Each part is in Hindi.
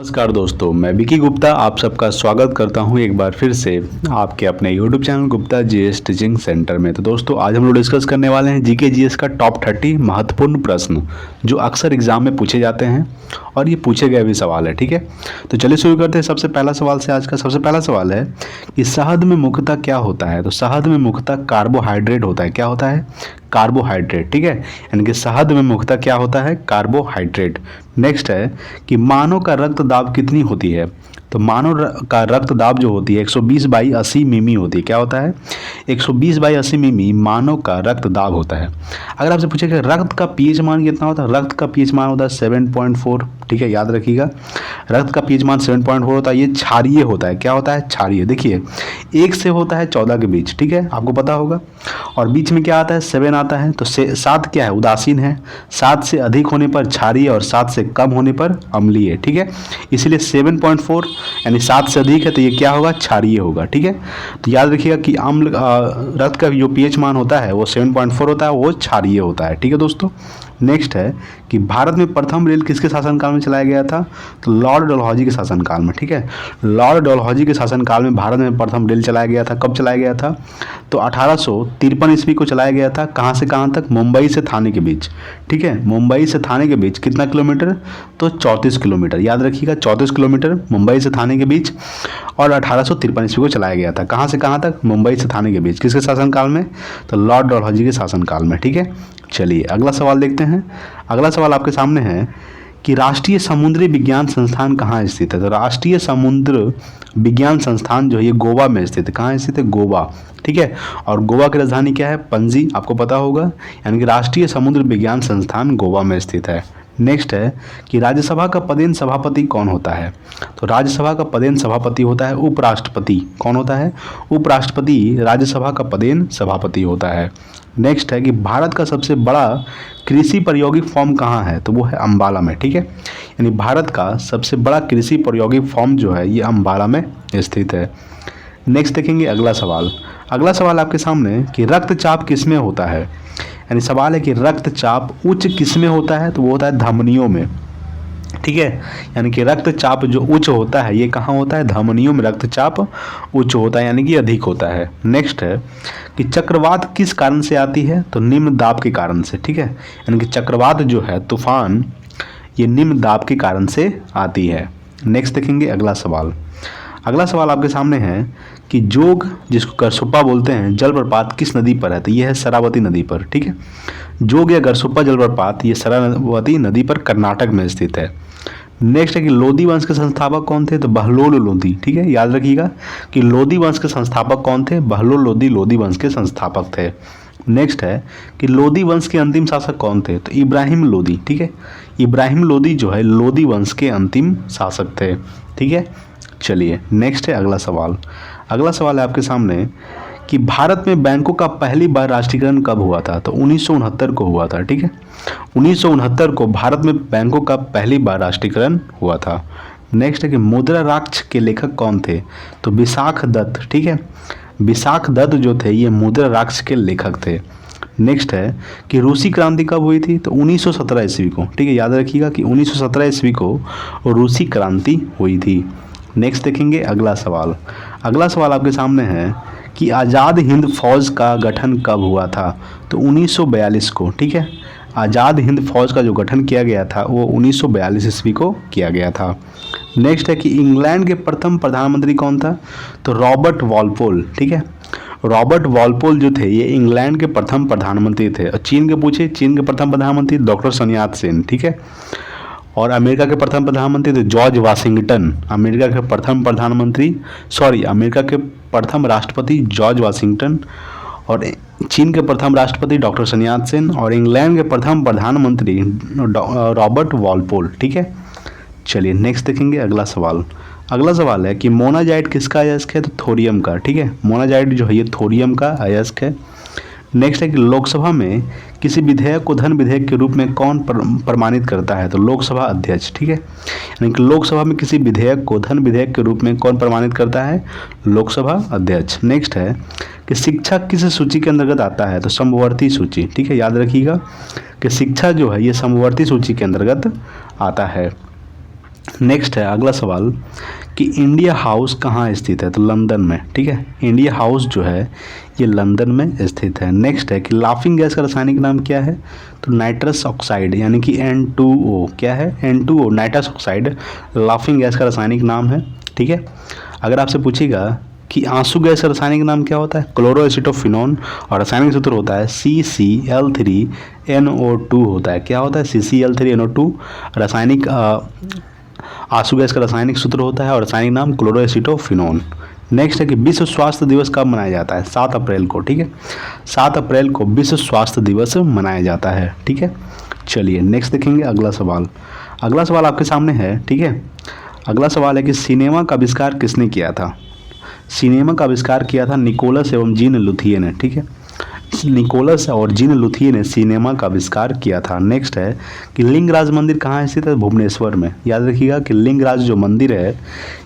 नमस्कार दोस्तों, मैं विकी गुप्ता आप सबका स्वागत करता हूं एक बार फिर से आपके अपने YouTube channel Gupta GS teaching centre में। तो दोस्तों आज हम लोग डिस्कस करने वाले हैं जीके जीएस का टॉप 30 महत्वपूर्ण प्रश्न जो अक्सर एग्जाम में पूछे जाते हैं और ये पूछे गए भी सवाल है। ठीक है, तो चलिए शुरू करते हैं सबसे पहला सवाल से। आज का सबसे पहला सवाल है कि शहद में मुख्यतः क्या होता है। तो शहद में मुख्यतः कार्बोहाइड्रेट होता है। क्या होता है? कार्बोहाइड्रेट। ठीक है, यानी कि शहद में मुख्यतः क्या होता है? कार्बोहाइड्रेट। नेक्स्ट है कि मानव का रक्त दाब कितनी होती है। तो मानव का रक्त दाब जो होती है 120/80 मिमी होती है। क्या होता है? 120/80 मिमी मानव का रक्त दाब होता है। अगर आपसे पूछे कि रक्त का पीएच मान कितना होता है, रक्त का पीएच मान होता है 7.4। ठीक है, याद रखिएगा रक्त का पीएच मान 7.4 होता है। ये क्षारीय होता है। क्या होता है? क्षारीय। देखिए 1 से होता है 14 के बीच। ठीक है, आपको पता होगा। और बीच में क्या आता है? 7 आता है। तो 7 क्या है? उदासीन है। 7 से अधिक होने पर क्षारीय और 7 से कम होने पर अम्लीय। ठीक है, इसलिए 7.4 यानी 7 से अधिक है तो ये क्या होगा? क्षारीय होगा। ठीक है, तो याद रखिएगा कि अम्ल रक्त का जो पीएच मान होता है वो 7.4 होता है, वो क्षारीय होता है। ठीक है दोस्तों, नेक्स्ट है कि भारत में प्रथम रेल किसके शासनकाल में चलाया गया था। तो लॉर्ड डलहौजी के शासनकाल में। ठीक है, लॉर्ड डलहौजी के शासनकाल में भारत में प्रथम रेल चलाया गया था। कब चलाया गया था? तो 1853 ईस्वी को चलाया गया था। कहाँ से कहाँ तक? मुंबई से थाने के बीच। ठीक है, मुंबई से थाने के बीच कितना किलोमीटर? तो 34 किलोमीटर। याद रखिएगा 34 किलोमीटर मुंबई से थाने के बीच। और 1853 ईस्वी को चलाया गया था। कहाँ से कहाँ तक? मुंबई से थाने के बीच। किसके शासनकाल में? तो लॉर्ड डलहौजी के शासनकाल में। ठीक है, चलिए अगला सवाल देखते हैं। अगला सवाल आपके सामने है कि राष्ट्रीय समुद्री विज्ञान संस्थान कहाँ स्थित है। तो राष्ट्रीय समुद्र विज्ञान संस्थान जो है ये गोवा में स्थित है। कहाँ स्थित है? गोवा। ठीक है, और गोवा की राजधानी क्या है? पणजी। आपको पता होगा, यानी कि राष्ट्रीय समुद्र विज्ञान संस्थान गोवा में स्थित है। नेक्स्ट है कि राज्यसभा का पदेन सभापति कौन होता है। तो राज्यसभा का पदेन सभापति होता है उपराष्ट्रपति। कौन होता है? उपराष्ट्रपति राज्यसभा का पदेन सभापति होता है। नेक्स्ट है कि भारत का सबसे बड़ा कृषि प्रायोगिक फॉर्म कहाँ है। तो वो है अम्बाला में। ठीक है, यानी भारत का सबसे बड़ा कृषि प्रायोगिक फॉर्म जो है ये अम्बाला में स्थित है। नेक्स्ट देखेंगे अगला सवाल। अगला सवाल आपके सामने कि रक्तचाप किसमें होता है। यानी सवाल है कि रक्तचाप उच्च किसमें होता है। तो वो होता है धमनियों में। ठीक है, यानी कि रक्तचाप जो उच्च होता है ये कहाँ होता है? धमनियों में रक्तचाप उच्च होता है, यानी कि अधिक होता है। नेक्स्ट है कि चक्रवात किस कारण से आती है। तो निम्न दाब के कारण से। ठीक है, यानी कि चक्रवात जो है तूफान ये निम्न दाब के कारण से आती है। नेक्स्ट देखेंगे अगला सवाल। अगला सवाल आपके सामने है कि जोग जिसको गरसुप्पा बोलते हैं जलप्रपात किस नदी पर है। तो ये है शरावती नदी पर। ठीक है, जोग या गरसुप्पा जलप्रपात ये शरावती नदी पर कर्नाटक में स्थित है। नेक्स्ट है कि लोधी वंश के संस्थापक कौन थे। तो बहलोल लोधी। ठीक है, याद रखिएगा कि लोधी वंश के संस्थापक कौन थे? बहलोल लोधी लोधी वंश के संस्थापक थे। नेक्स्ट है कि लोधी वंश के अंतिम शासक कौन थे। तो इब्राहिम लोधी। ठीक है, इब्राहिम लोधी जो है लोधी वंश के अंतिम शासक थे। ठीक है, चलिए नेक्स्ट है अगला सवाल। अगला सवाल है आपके सामने कि भारत में बैंकों का पहली बार राष्ट्रीयकरण कब हुआ था। तो 1969 को हुआ था। ठीक है, 1969 को भारत में बैंकों का पहली बार राष्ट्रीयकरण हुआ था। नेक्स्ट है कि मुद्रा राक्ष के लेखक कौन थे। तो विशाख दत्त। ठीक है, विशाख दत्त जो थे ये मुद्रा राक्ष के लेखक थे। नेक्स्ट है कि रूसी क्रांति कब हुई थी। तो 1917 ईस्वी को। ठीक है, याद रखिएगा कि 1917 ईस्वी को रूसी क्रांति हुई थी। नेक्स्ट देखेंगे अगला सवाल। अगला सवाल आपके सामने है कि आज़ाद हिंद फौज का गठन कब हुआ था। तो 1942 को। ठीक है, आज़ाद हिंद फौज का जो गठन किया गया था वो 1942 ईस्वी को किया गया था। नेक्स्ट है कि इंग्लैंड के प्रथम प्रधानमंत्री कौन था। तो रॉबर्ट वॉलपोल। ठीक है, रॉबर्ट वॉलपोल जो थे ये इंग्लैंड के प्रथम प्रधानमंत्री थे। और चीन के पूछे, चीन के प्रथम प्रधानमंत्री डॉक्टर sun yat-sen। ठीक है, और अमेरिका के प्रथम प्रधानमंत्री थे जॉर्ज वाशिंगटन। अमेरिका के प्रथम अमेरिका के प्रथम राष्ट्रपति जॉर्ज वाशिंगटन। और चीन के प्रथम राष्ट्रपति डॉक्टर sun yat-sen। और इंग्लैंड के प्रथम प्रधानमंत्री रॉबर्ट वॉलपोल। ठीक है, चलिए नेक्स्ट देखेंगे अगला सवाल। अगला सवाल है कि मोनाजाइट किसका अयस्क है। तो थोरियम का। ठीक है, मोनाजाइट जो है ये थोरियम का अयस्क है। नेक्स्ट है कि लोकसभा में किसी विधेयक को धन विधेयक के रूप में कौन प्रमाणित करता है। तो लोकसभा अध्यक्ष। ठीक है, यानी कि लोकसभा में किसी विधेयक को धन विधेयक के रूप में कौन प्रमाणित करता है? लोकसभा अध्यक्ष। नेक्स्ट है कि शिक्षा किस सूची के अंतर्गत आता है। तो समवर्ती सूची। ठीक है, याद रखिएगा कि शिक्षा जो है ये समवर्ती सूची के अंतर्गत आता है। नेक्स्ट है अगला सवाल कि इंडिया हाउस कहाँ स्थित है, तो लंदन में। ठीक है, इंडिया हाउस जो है ये लंदन में स्थित है। नेक्स्ट है कि लाफिंग गैस का रासायनिक नाम क्या है, तो नाइट्रस ऑक्साइड यानी कि N2O। क्या है, N2O nitrous oxide laughing gas का रासायनिक नाम है। ठीक है, अगर आपसे पूछेगा कि आंसू गैस का रासायनिक नाम क्या होता है, क्लोरोएसिटोफिनोन, और रासायनिक सूत्र होता है CCl3NO2 होता है। क्या होता है, CCl3NO2 रासायनिक आंसू गैस का रासायनिक सूत्र होता है और रासायनिक नाम क्लोरोएसिटोफिनोन। नेक्स्ट है कि विश्व स्वास्थ्य दिवस कब मनाया जाता है, 7 अप्रैल को। ठीक है, 7 अप्रैल को विश्व स्वास्थ्य दिवस मनाया जाता है। ठीक है, चलिए नेक्स्ट देखेंगे अगला सवाल। अगला सवाल आपके सामने है। ठीक है, अगला सवाल है कि सिनेमा का आविष्कार किसने किया था, सिनेमा का आविष्कार किया था निकोलस एवं जीन लुथिये ने। ठीक है, निकोलस और जीन लुथिये ने सिनेमा का आविष्कार किया था। नेक्स्ट है कि लिंगराज मंदिर कहाँ स्थित है, भुवनेश्वर में। याद रखिएगा कि लिंगराज जो मंदिर है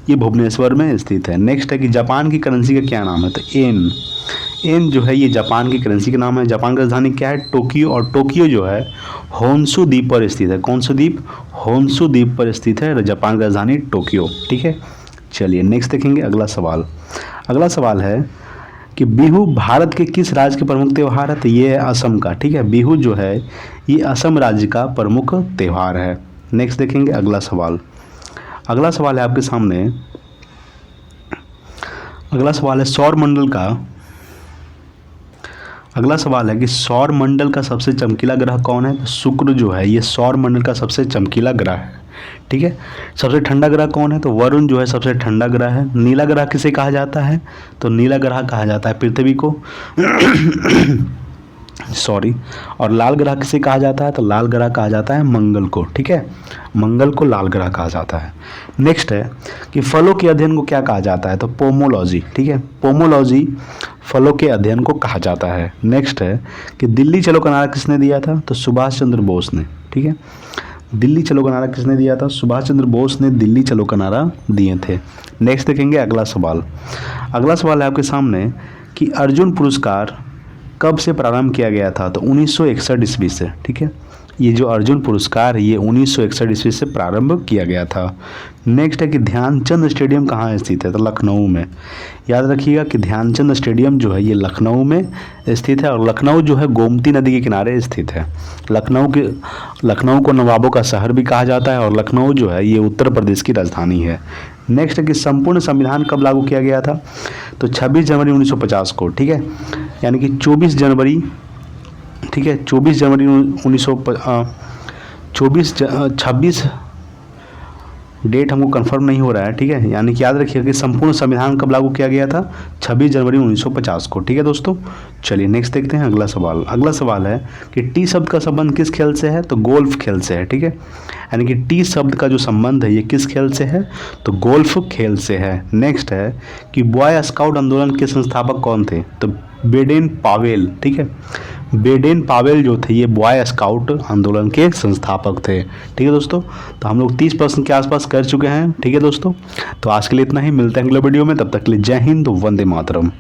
ये भुवनेश्वर में स्थित है। नेक्स्ट है कि जापान की करेंसी का क्या नाम है, तो एन। एन जो है ये जापान की करेंसी का नाम है। जापान की राजधानी क्या है, टोक्यो, और टोक्यो जो है होन्शु द्वीप पर स्थित है। कौन सा द्वीप, होन्शु द्वीप पर स्थित है जापान की राजधानी टोक्यो। ठीक है, चलिए नेक्स्ट देखेंगे अगला सवाल। अगला सवाल है कि बिहू भारत के किस राज्य के प्रमुख त्यौहार है, तो ये है असम का। ठीक है, बिहू जो है ये असम राज्य का प्रमुख त्यौहार है। नेक्स्ट देखेंगे अगला सवाल। अगला सवाल है आपके सामने, अगला सवाल है सौर मंडल का, अगला सवाल है कि सौर मंडल का सबसे चमकीला ग्रह कौन है, तो शुक्र जो है ये सौर मंडल का सबसे चमकीला ग्रह है। ठीक है, सबसे ठंडा ग्रह कौन है, तो वरुण जो है सबसे ठंडा ग्रह है। नीला ग्रह किसे कहा जाता है, तो नीला ग्रह कहा जाता है पृथ्वी को सॉरी। और लाल ग्रह किसे कहा जाता है, तो लाल ग्रह कहा जाता है मंगल को। ठीक है, मंगल को लाल ग्रह कहा जाता है। नेक्स्ट है कि फलों के अध्ययन को क्या कहा जाता है, तो पोमोलॉजी। ठीक है, पोमोलॉजी फलों के अध्ययन को कहा जाता है। नेक्स्ट है कि दिल्ली चलो का नारा किसने दिया था, तो सुभाष चंद्र बोस ने। ठीक है, दिल्ली चलो का नारा किसने दिया था, सुभाष चंद्र बोस ने दिल्ली चलो का नारा दिए थे। नेक्स्ट देखेंगे अगला सवाल। अगला सवाल है आपके सामने कि अर्जुन पुरस्कार कब से प्रारंभ किया गया था, तो 1961 ईस्वी से। ठीक है, ये जो अर्जुन पुरस्कार है ये 1961 ईस्वी से प्रारंभ किया गया था। नेक्स्ट है कि ध्यानचंद स्टेडियम कहाँ स्थित है, तो लखनऊ में। याद रखिएगा कि ध्यानचंद स्टेडियम जो है ये लखनऊ में स्थित है, और लखनऊ जो है गोमती नदी के किनारे स्थित है। लखनऊ को नवाबों का शहर भी कहा जाता है, और लखनऊ जो है ये उत्तर प्रदेश की राजधानी है। नेक्स्ट है कि संपूर्ण संविधान कब लागू किया गया था, तो 26 जनवरी 1950 को। ठीक है, यानी कि 24 जनवरी, ठीक है 24 जनवरी 26 डेट हमको कंफर्म नहीं हो रहा है। ठीक है, यानी कि याद रखिएगा कि संपूर्ण संविधान कब लागू किया गया था, 26 जनवरी 1950 को। ठीक है दोस्तों, चलिए नेक्स्ट देखते हैं अगला सवाल। अगला सवाल है कि टी शब्द का संबंध किस खेल से है, तो गोल्फ खेल से है। ठीक है, यानी कि टी शब्द का जो संबंध है ये किस खेल से है, तो गोल्फ खेल से है। नेक्स्ट है कि बॉय स्काउट आंदोलन के संस्थापक कौन थे, तो बेडेन पावेल। ठीक है, बेडेन पावेल जो थे ये बॉय स्काउट आंदोलन के संस्थापक थे। ठीक है दोस्तों, तो हम लोग 30% के आसपास कर चुके हैं। ठीक है दोस्तों, तो आज के लिए इतना ही, मिलते हैं अगले वीडियो में, तब तक के लिए जय हिंद, वंदे मातरम।